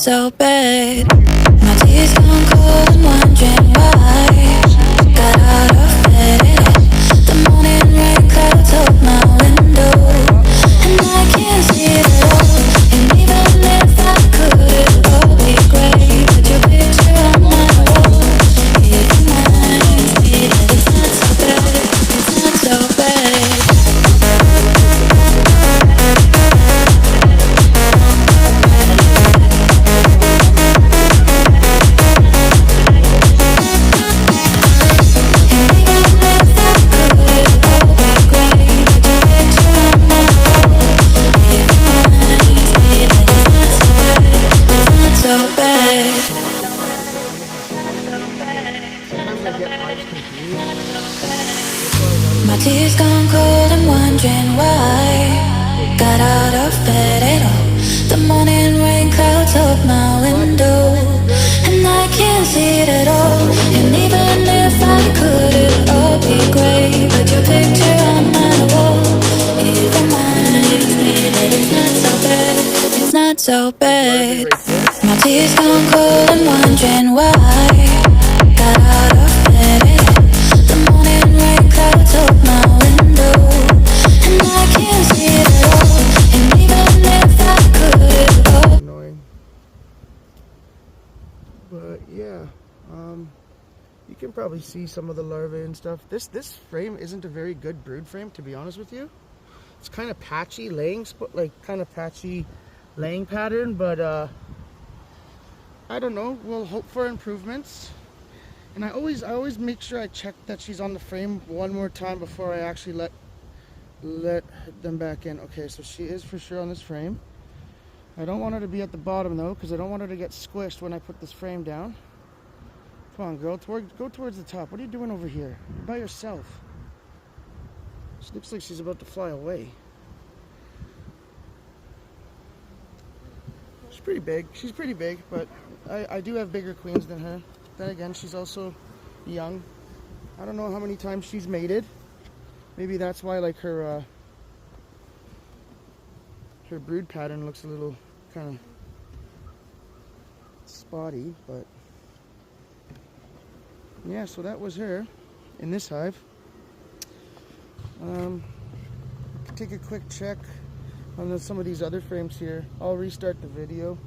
so bad. My tea's gone cold and wondering why. Got out of bed at all. The morning rain clouds up my window, and I can't see it at all. And even if I could, it'd all be great. Put your picture on my wall. It reminds me that it's not so bad. It's not so bad. My tea's gone cold and wondering why. Got out of bed at all. The morning rain clouds up my window, and I can't see it at all. And even if I could, it'd all be great. Put your picture on my wall. It reminds me that it's not so bad. It's not so bad. My tea's gone cold and wondering why. Got out of bed at all. The morning rain clouds up my window, and I can't see it at all. And even if I could, it'd all annoying. But yeah, you can probably see some of the larvae and stuff. This frame isn't a very good brood frame, to be honest with you. It's kind of patchy laying, patchy laying pattern, but I don't know. We'll hope for improvements. And I always make sure I check that she's on the frame one more time before I actually let them back in. Okay, so she is for sure on this frame. I don't want her to be at the bottom though, because I don't want her to get squished when I put this frame down. Come on, girl, go towards the top. What are you doing over here? You're by yourself. She looks like she's about to fly away. She's pretty big, but I do have bigger queens than her. Then again, she's also young. I don't know how many times she's mated. Maybe that's why like her brood pattern looks a little kind of spotty, but yeah, so that was her in this hive. Take a quick check on some of these other frames here. I'll restart the video.